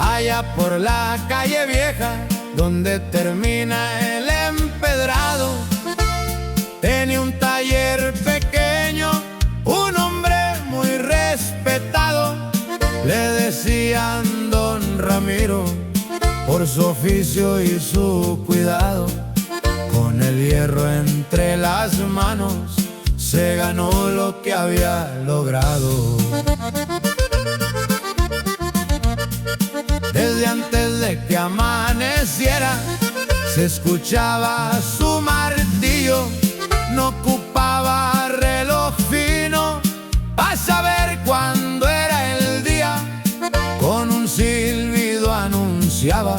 Allá por la calle vieja, donde termina el empedrado, tenía un taller pequeño, un hombre muy respetado. Le decían Don Ramiro, por su oficio y su cuidado. Con el hierro entre las manos, se ganó lo que había logrado. Desde antes de que amaneciera, se escuchaba su martillo. No ocupaba reloj fino para saber cuándo era el día. Con un silbido anunciaba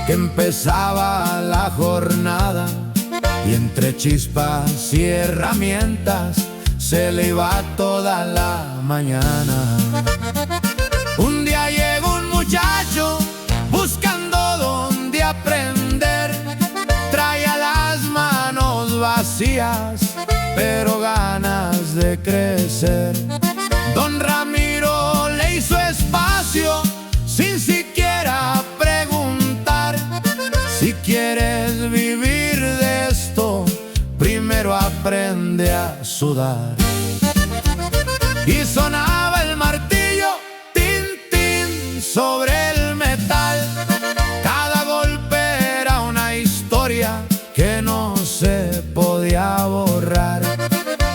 que empezaba la jornada. Y entre chispas y herramientas se le iba toda la mañana. Un día llegó un muchacho buscando dónde aprender. Traía las manos vacías, pero ganas de crecer. Don Ramiro le hizo espacio sin siquiera preguntar: si quieres vivir de esto, primero aprende a sudar. Y sonaba el martillo, tin, tin, sobre el metal. Cada golpe era una historia que no se podía borrar.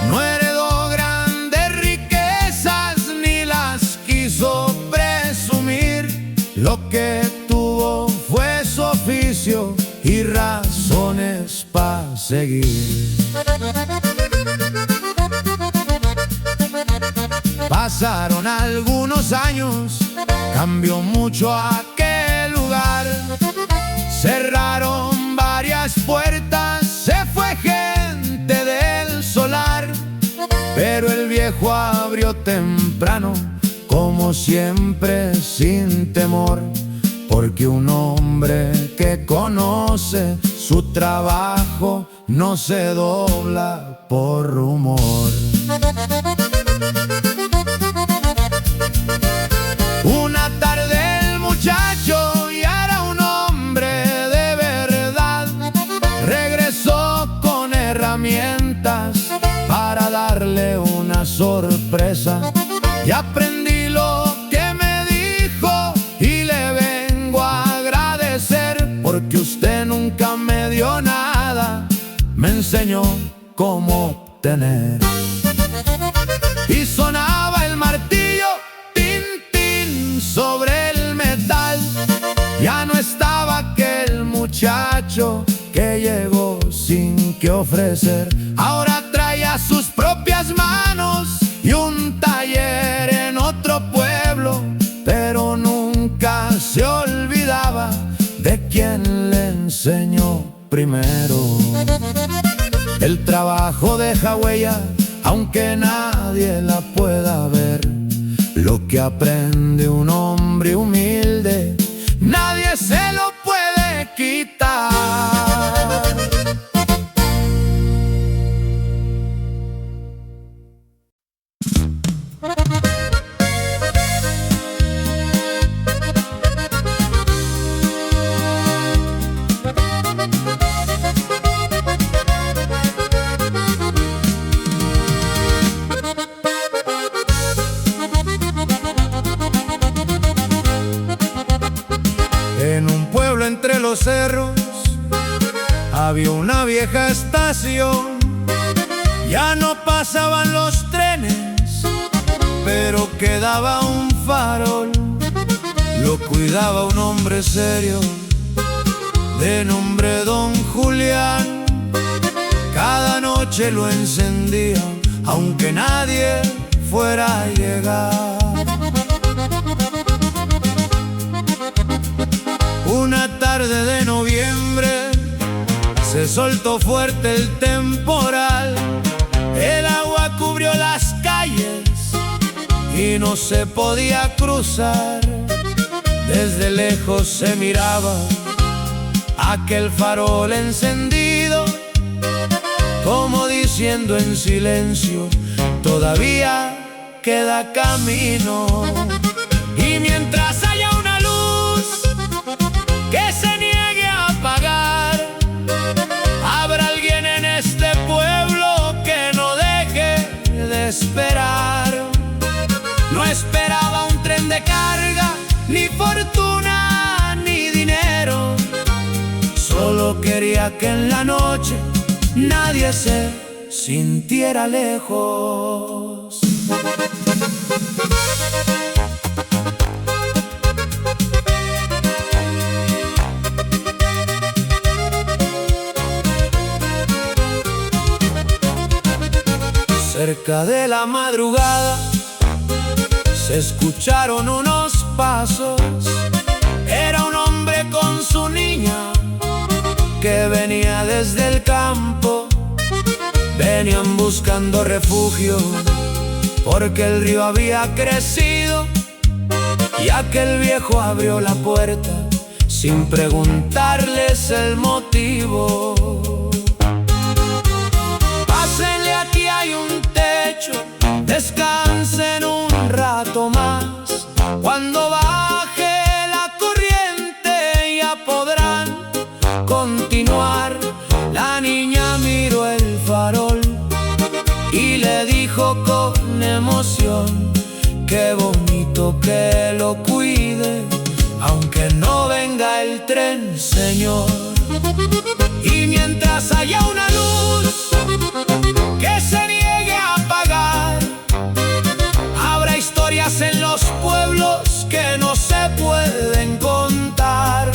No heredó grandes riquezas ni las quiso presumir. Lo que tuvo fue su oficio y razones para seguir. Pasaron algunos años, cambió mucho aquel lugar. Cerraron varias puertas, se fue gente del solar. Pero el viejo abrió temprano, como siempre sin temor, porque un hombre que conoce su trabajo no se dobla por rumor. Una tarde el muchacho ya era un hombre de verdad. Regresó con herramientas para darle una sorpresa. Y aprendí lo que me dijo y le vengo a agradecer, porque usted nunca me dio nada, me enseñó cómo obtener. Y sonaba el martillo, tin, tin, sobre el metal. Ya no estaba aquel muchacho que llegó sin que ofrecer. Ahora traía sus propias manos y un taller en otro pueblo, pero nunca se olvidaba de quien le enseñó primero. El trabajo deja huella, aunque nadie la pueda ver. Lo que aprende un hombre humilde, nadie se lo puede quitar. En un pueblo entre los cerros había una vieja estación. Ya no pasaban los trenes, pero quedaba un farol. Lo cuidaba un hombre serio de nombre Don Julián. Cada noche lo encendía, aunque nadie fuera a llegar. Una tarde de noviembre se soltó fuerte el temporal. El agua cubrió las calles y y no se podía cruzar. Desde lejos se miraba aquel farol encendido, como diciendo en silencio: todavía queda camino. Y mientras haya una luz que se niegue a apagar, habrá alguien en este pueblo que no deje de esperar. No esperaba un tren de carga, ni fortuna, ni dinero. Solo quería que en la noche nadie se sintiera lejos. Cerca de la madrugada se escucharon unos pasos. Era un hombre con su niña que venía desde el campo. Venían buscando refugio porque el río había crecido, y aquel viejo abrió la puerta sin preguntarles el motivo. Pásenle, aquí hay un techo, descansen un rato más. Cuando baje la corriente ya podrán continuar. La niña miró el farol y le dijo con emoción: qué bonito que lo cuide, aunque no venga el tren, señor. Y mientras haya una luz que se niegue a apagar, habrá historias en los pueblos que no se pueden contar.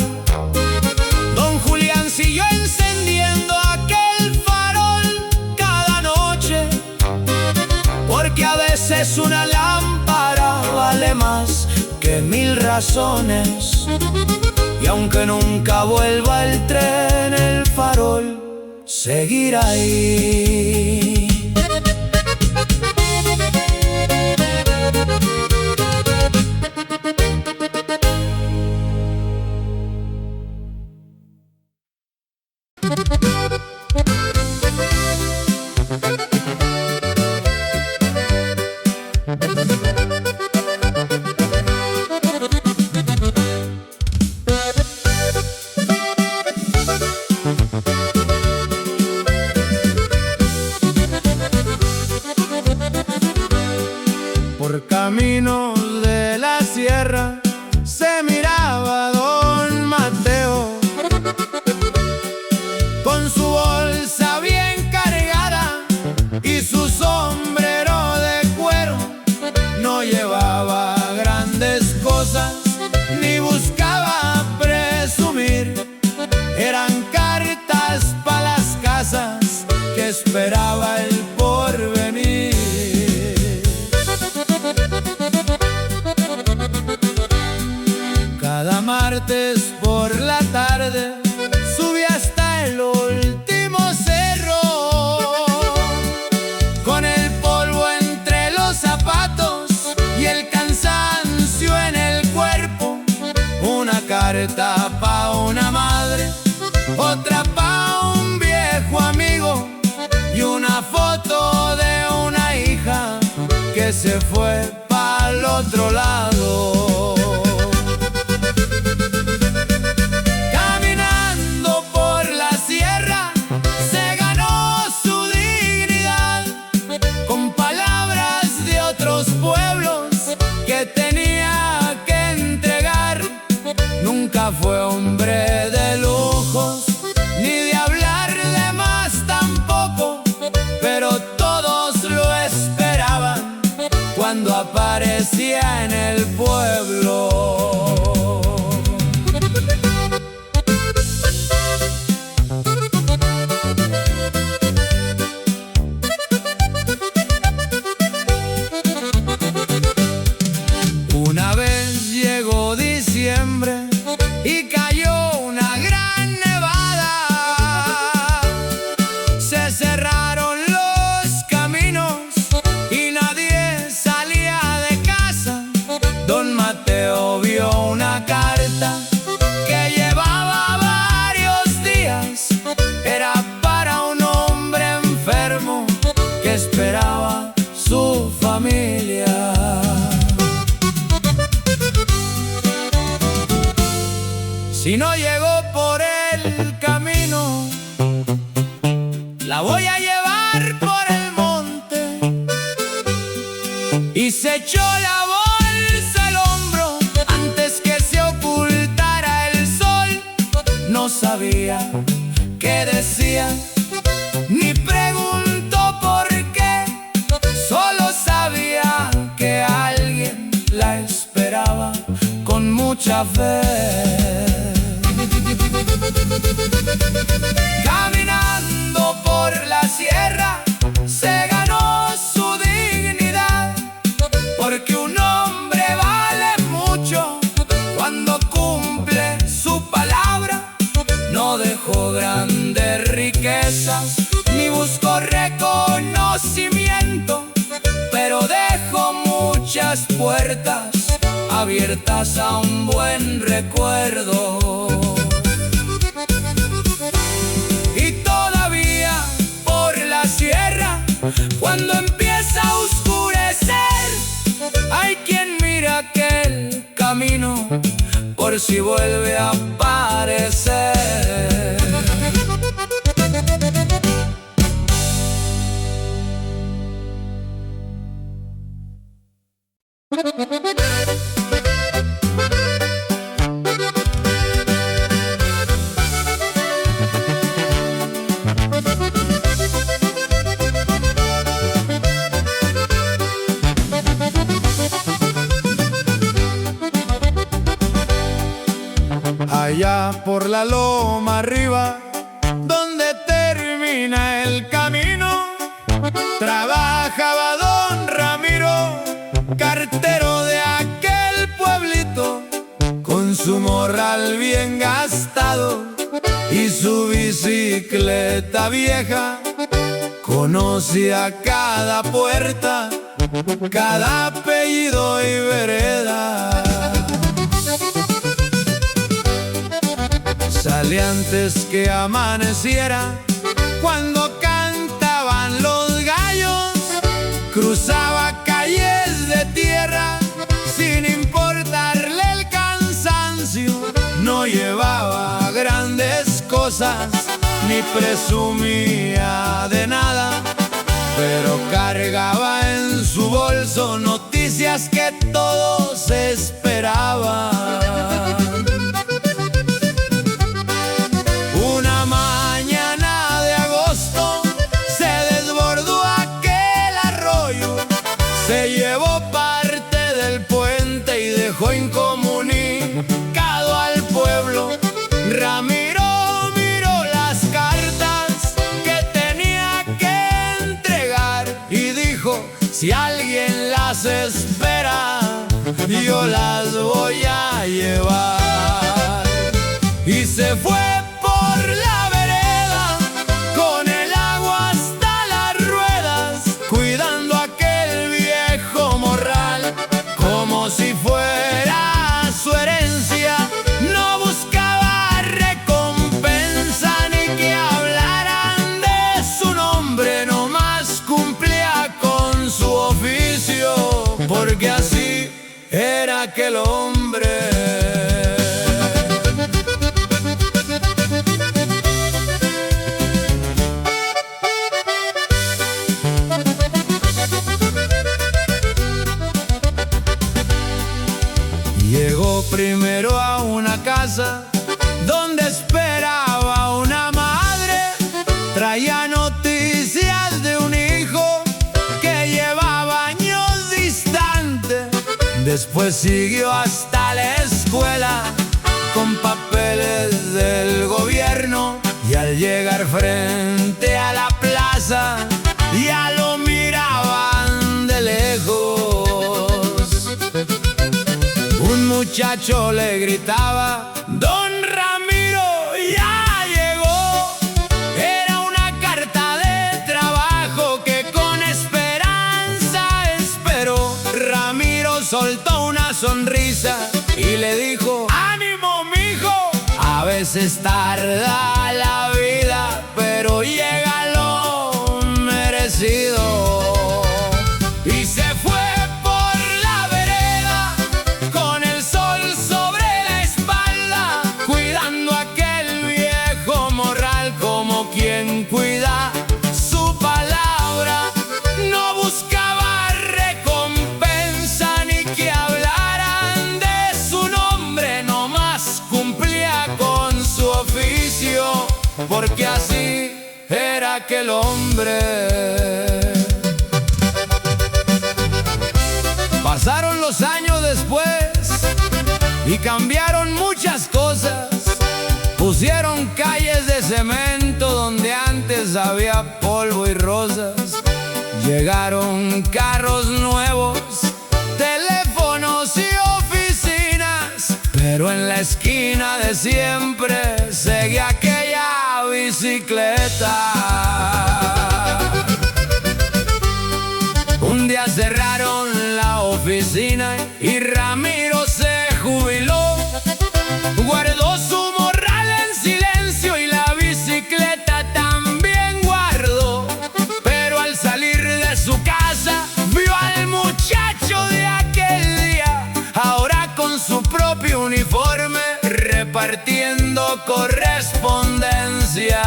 Don Julián siguió encendiendo aquel farol cada noche, porque a veces una lámpara vale más que 1000 razones. Y aunque nunca vuelva el tren, el farol seguirá ahí. Por caminos de la sierra se miraba don Mateo, con su bolsa bien cargada y su sombrero de cuero. No llevaba grandes cosas ni buscaba presumir. Eran cartas para las casas que esperaba el porvenir. Cada martes por la tarde subí hasta el último cerro, con el polvo entre los zapatos y el cansancio en el cuerpo. Una carta pa' una madre, otra pa' un viejo amigo, y una foto de una hija que se fue pa'l otro lado. Caminando por la sierra se ganó su dignidad, con palabras de otros pueblos que tenía que entregar. Nunca fue hombre de lujos, ni de hablar de más tampoco, pero todos lo esperaban cuando aparecía en el pueblo. Una vez llegó diciembre y cayó una gran nevada. Se cerraron los caminos y nadie salía de casa. Mateo vio una carta que llevaba varios días. Era para un hombre enfermo que esperaba su familia. Si no llegó por el camino, la voy a llevar por el monte. Y se echó la bolsa al hombro antes que se ocultara el sol. No sabía qué decía, ni preguntó por qué. Solo sabía que alguien la esperaba con mucha fe. Caminando por la sierra se ganó su dignidad, porque un hombre vale mucho cuando cumple su palabra. No dejó grandes riquezas ni buscó reconocimiento, pero dejó muchas puertas abiertas a un buen recuerdo. Cuando empieza a oscurecer, hay quien mira aquel camino por si vuelve a aparecer. Allá por la loma arriba, donde termina el camino, trabajaba don Ramiro, cartero de aquel pueblito, con su morral bien gastado y su bicicleta vieja. Conocía cada puerta, cada apellido y vereda. Salía antes que amaneciera, cuando cantaban los gallos. Cruzaba calles de tierra sin importarle el cansancio. No llevaba grandes cosas ni presumía de nada, pero cargaba en su bolso noticias que todos esperaban. Se llevó parte del puente y dejó incomunicado al pueblo. Ramiro miró las cartas que tenía que entregar y dijo: si alguien las espera, yo las voy a llevar. Y se fue por la vereda con el agua hasta las ruedas, cuidando como si fuera su herencia. No buscaba recompensa ni que hablaran de su nombre, nomás cumplía con su oficio, porque así era aquel hombre. Llegó primero a una casa donde esperaba una madre. Traía noticias de un hijo que llevaba años distante. Después siguió hasta la escuela con papeles del gobierno, y al llegar frente a la plaza ya lo miraban de lejos. Un muchacho le gritaba: don Ramiro ya llegó. Era una carta de trabajo que con esperanza esperó. Ramiro soltó una sonrisa y le dijo: ¡ánimo, mijo! A veces tarda la vida, pero llega lo merecido. Y se fue por la vereda con el sol sobre la espalda, cuidando aquel viejo morral como quien cuida su palabra. No buscaba recompensa ni que hablaran de su nombre, nomás cumplía con su oficio, porque así era aquel hombre. Pasaron los años después y cambiaron muchas cosas. Pusieron calles de cemento donde antes había polvo y rosas. Llegaron carros nuevos, teléfonos y oficinas, pero en la esquina de siempre seguía aquella bicicleta. Un día cerraron la oficina y Ramiro se jubiló. Guardó su morral en silencio y la bicicleta también guardó. Pero al salir de su casa vio al muchacho de aquel día, ahora con su propio uniforme, repartiendo correspondencia.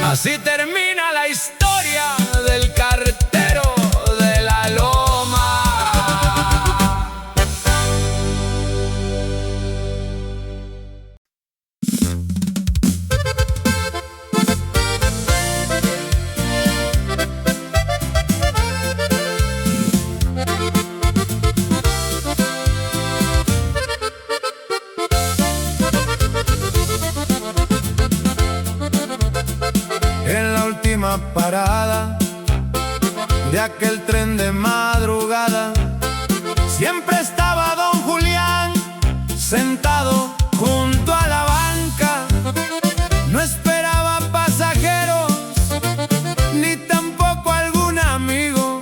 Así termina la historia del cartero de la loma. En la última parada de aquel tren de madrugada, siempre estaba don Julián sentado junto a la banca. No esperaba pasajeros ni tampoco algún amigo,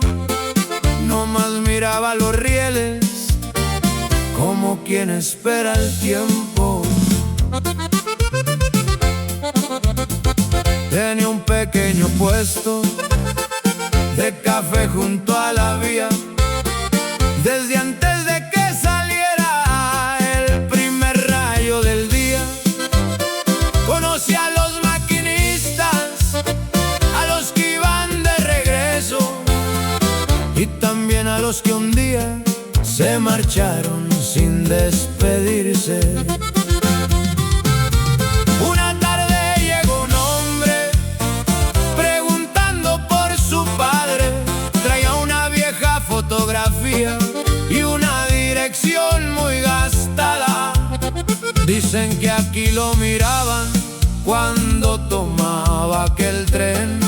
nomás miraba los rieles como quien espera el tiempo. Tenía un pequeño puesto de café junto a la vía. Desde antes de que saliera el primer rayo del día, conocí a los maquinistas, a los que iban de regreso, y también a los que un día se marcharon sin despedirse. Y una dirección muy gastada. Dicen que aquí lo miraban cuando tomaba aquel tren.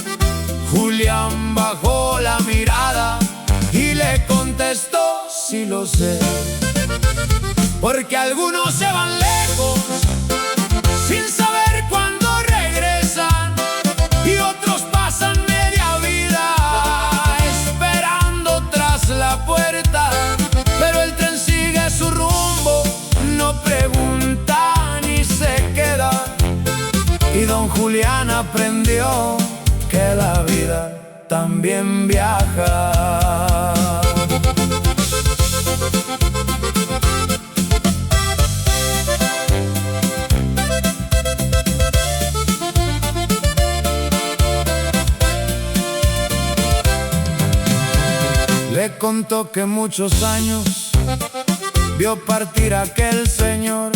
Julián bajó la mirada y le contestó: sí lo sé, porque algunos se van lejos sin saber cuándo regresan, y otros pasan media vida esperando tras la puerta. Pero el tren sigue su rumbo, no pregunta ni se queda. Y don Julián aprendió que la vida también viaja. Le contó que muchos años vio partir a aquel señor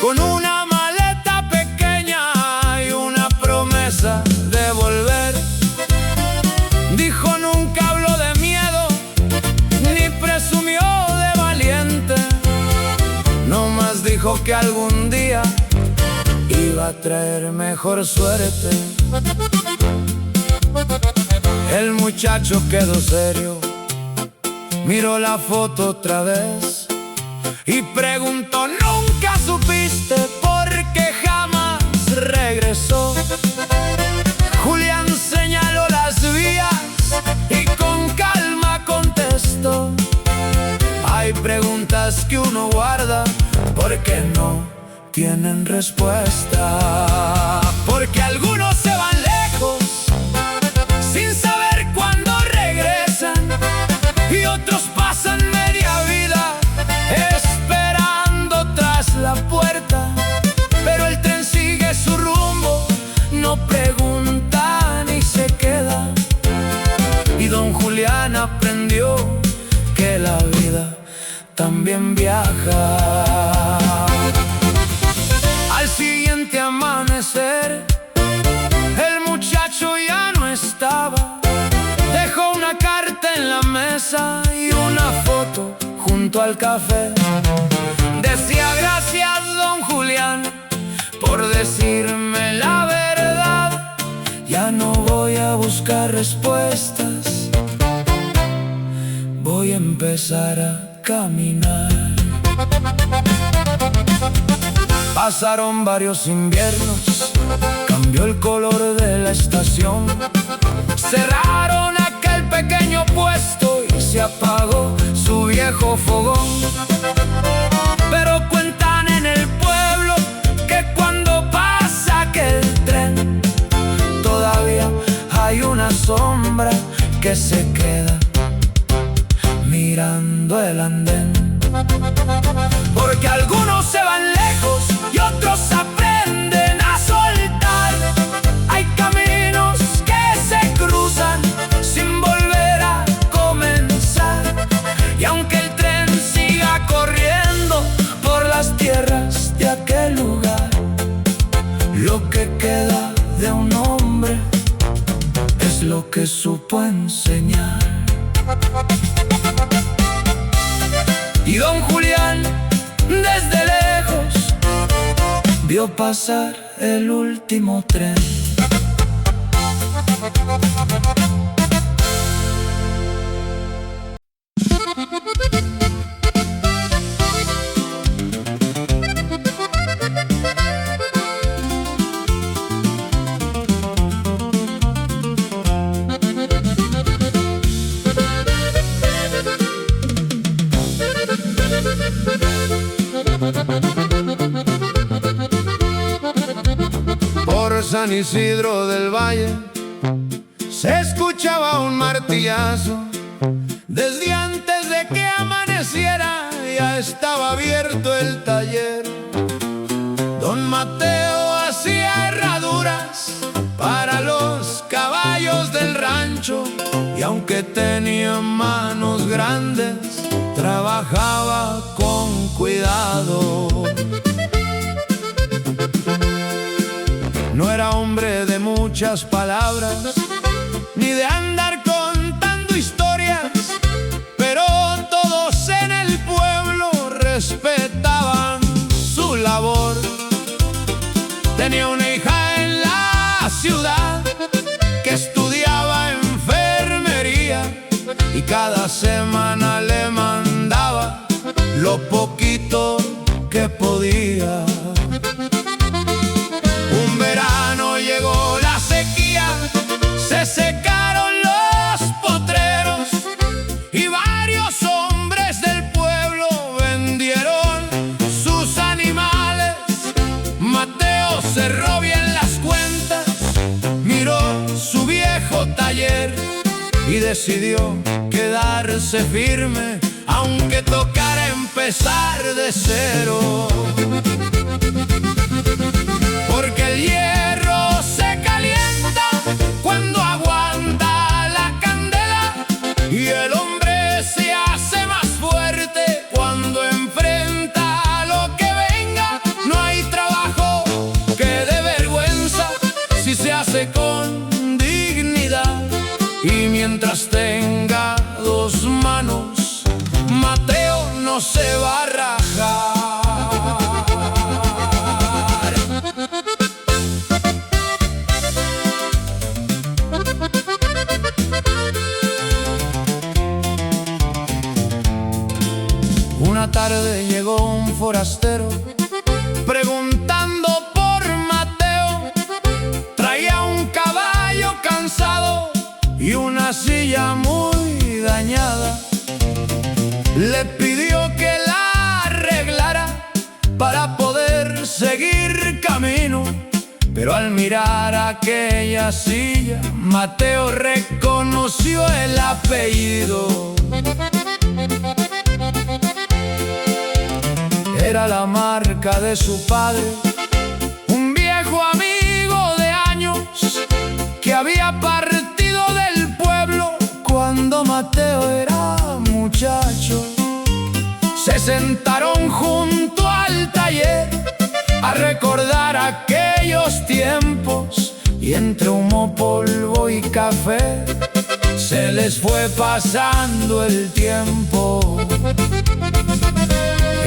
con una maleta pequeña y una promesa de volver. Dijo: nunca habló de miedo dijo que algún día iba a traer mejor suerte. El muchacho quedó serio, miró la foto otra vez y preguntó: ¿nunca supiste por qué jamás regresó? Julián señaló las vías y con calma contestó: hay preguntas que uno guarda porque no tienen respuesta. Porque algunos se van lejos sin saber cuándo regresan, y otros pasan media vida esperando tras la puerta. Pero el tren sigue su rumbo, no pregunta ni se queda. Y don Julián aprendió que la vida también viaja. Al siguiente amanecer, el muchacho ya no estaba. Dejó una carta en la mesa y una foto junto al café. Decía: gracias, don Julián, por decirme la verdad. Ya no voy a buscar respuestas, voy a empezar a caminar. Pasaron varios inviernos, cambió el color de la estación. Cerraron aquel pequeño puesto y se apagó su viejo fogón. Pero cuentan en el pueblo que cuando pasa aquel tren, todavía hay una sombra que se queda mirando el andén. Porque algunos se van lejos y otros aprenden a soltar. Hay caminos que se cruzan sin volver a comenzar. Y aunque el tren siga corriendo por las tierras de aquel lugar, lo que queda de un hombre es lo que supo enseñar. Y don Julián, desde lejos, vio pasar el último tren. Por San Isidro del Valle se escuchaba un martillazo. Desde antes de que amaneciera ya estaba abierto el taller. Don Mateo hacía herraduras para los caballos del rancho, y aunque tenía manos grandes, trabajaba con cuidado. No era hombre de muchas palabras, ni de andar contando historias, pero todos en el pueblo respetaban su labor. Tenía una hija en la ciudad que estudiaba enfermería, y cada semana le mandaba lo poquito que podía. Un verano llegó la sequía, se secaron los potreros, y varios hombres del pueblo vendieron sus animales. Mateo cerró bien las cuentas, miró su viejo taller y decidió quedarse firme, aunque tocara empezar de cero. Porque el hierro se calienta cuando aguanta la candela, y el hombre se hace más fuerte cuando enfrenta lo que venga. No hay trabajo que dé vergüenza si se hace con dignidad, y mientras tenga dos manos, Mateo no se va a rajar. Una tarde llegó un forastero preguntando por Mateo. Traía un caballo cansado y una silla muy dañada. Le pidió que la arreglara para poder seguir camino, pero al mirar aquella silla, Mateo reconoció el apellido. Era la marca de su padre, un viejo amigo de años que había partido del pueblo cuando Mateo era muchacho. Se sentaron junto al taller a recordar aquellos tiempos, y entre humo, polvo y café se les fue pasando el tiempo.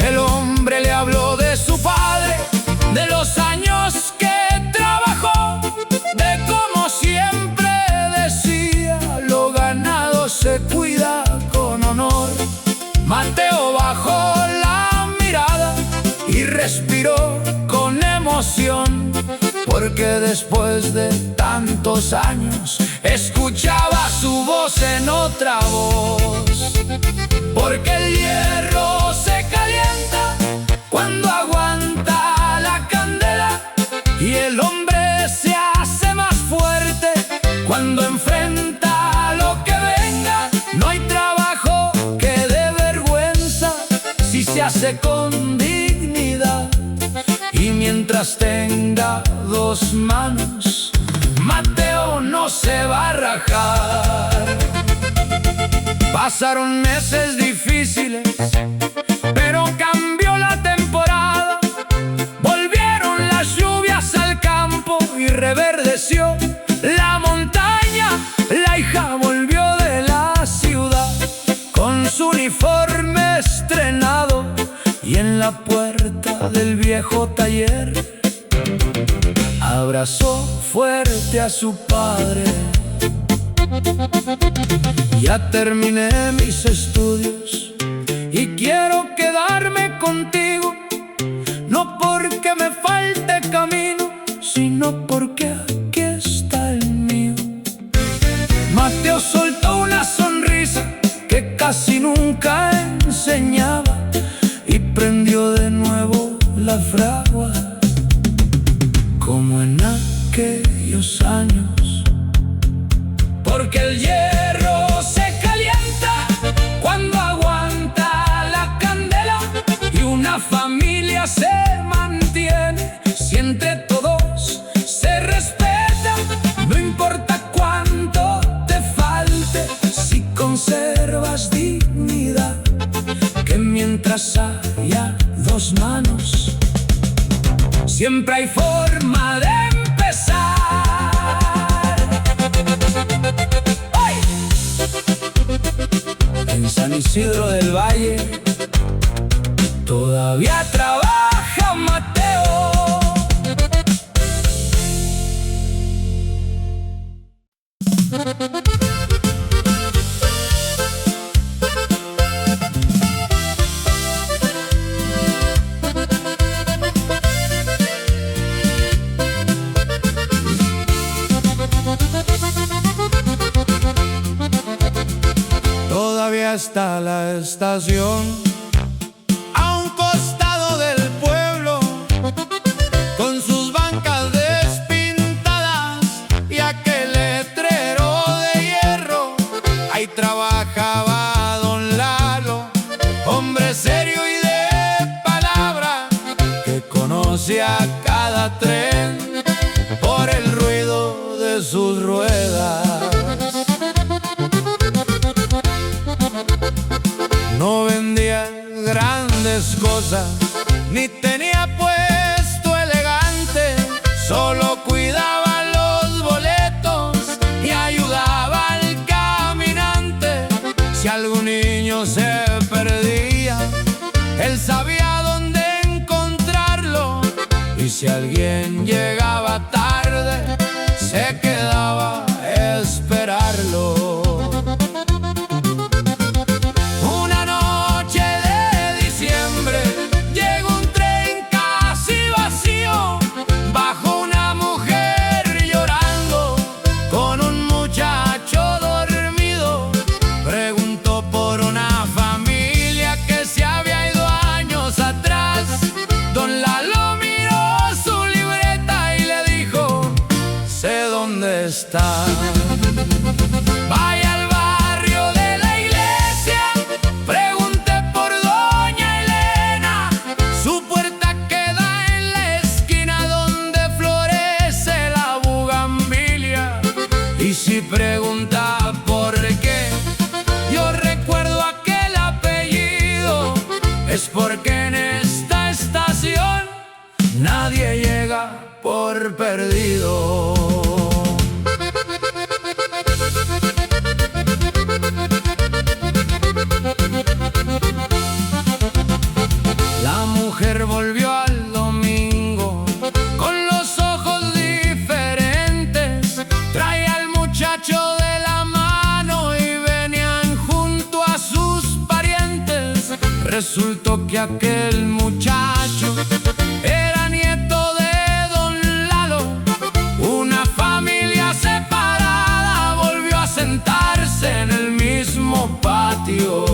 El hombre le habló de su padre, de los años que trabajó, de cómo siempre decía: lo ganado se cuida con honor. Mateo bajó la mirada y respiró con emoción, porque después de tantos años escuchaba su voz en otra voz. Porque el hierro se calienta cuando aguanta la candela, y el hombre se hace más fuerte cuando enfrenta lo que venga. No hay trabajo que dé vergüenza si se hace con dignidad, y mientras tenga dos manos, Mateo no se va a rajar. Pasaron meses difíciles, pero cambió la temporada. Volvieron las lluvias al campo y reverdeció la montaña. La hija volvió de la ciudad con su uniforme estrenado, y en la puerta del viejo taller abrazó fuerte a su padre. Ya terminé mis estudios y quiero quedarme contigo, no porque me falte camino, sino porque aquí está el mío. Mateo soltó una sonrisa que casi nunca enseñaba y prendió de nuevo la fragua, como en aquellos años. Porque el hierro se calienta cuando aguanta la candela, y una familia se mantiene si entre todos se respeta. No importa cuánto te falte, si conservas dignidad, que mientras haya dos manos, siempre hay forma de empezar. ¡Ay! En San Isidro del Valle todavía trabaja Mateo. Todavía está la estación a un costado del pueblo, con sus bancas despintadas y aquel letrero de hierro. Ahí trabajaba don Lalo, hombre serio y de palabra, que conoce a cada tren por el ruido de sus ruedas. No vendía grandes cosas, ni tenía puesto elegante, solo cuidaba los boletos y ayudaba al caminante. Si algún niño se perdía, él sabía dónde encontrarlo, y si alguien llegaba tarde, se quedaba a esperarlo. Una noche de diciembre es porque en esta estación nadie llega por perdido. La mujer volvió al domingo con los ojos diferentes. Traía al muchacho de la mano y venían junto a sus parientes. Resultó que aquel muchacho era nieto de don Lalo. Una familia separada volvió a sentarse en el mismo patio.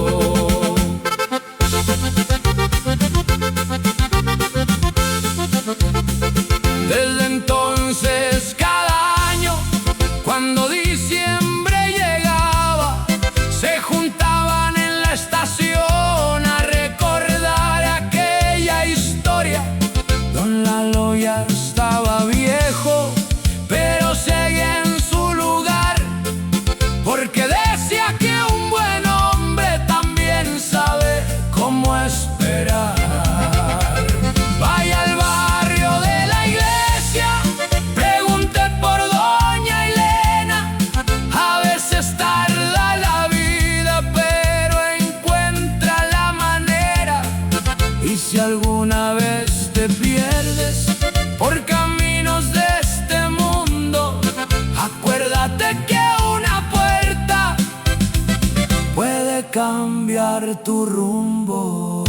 Desde entonces, cada año, cuando diciembre llegaba, se juntaban en la estación a recordar aquella historia. Don Lalo ya estaba viejo, pero seguía en su lugar, porque decía que un buen hombre también sabe cómo esperar. Vaya al barrio de la iglesia, pregunte por doña Elena. A veces tarda la vida, pero encuentra la manera. Y si alguna vez te pierdes por caminos de este mundo, acuérdate que una puerta puede cambiar tu rumbo.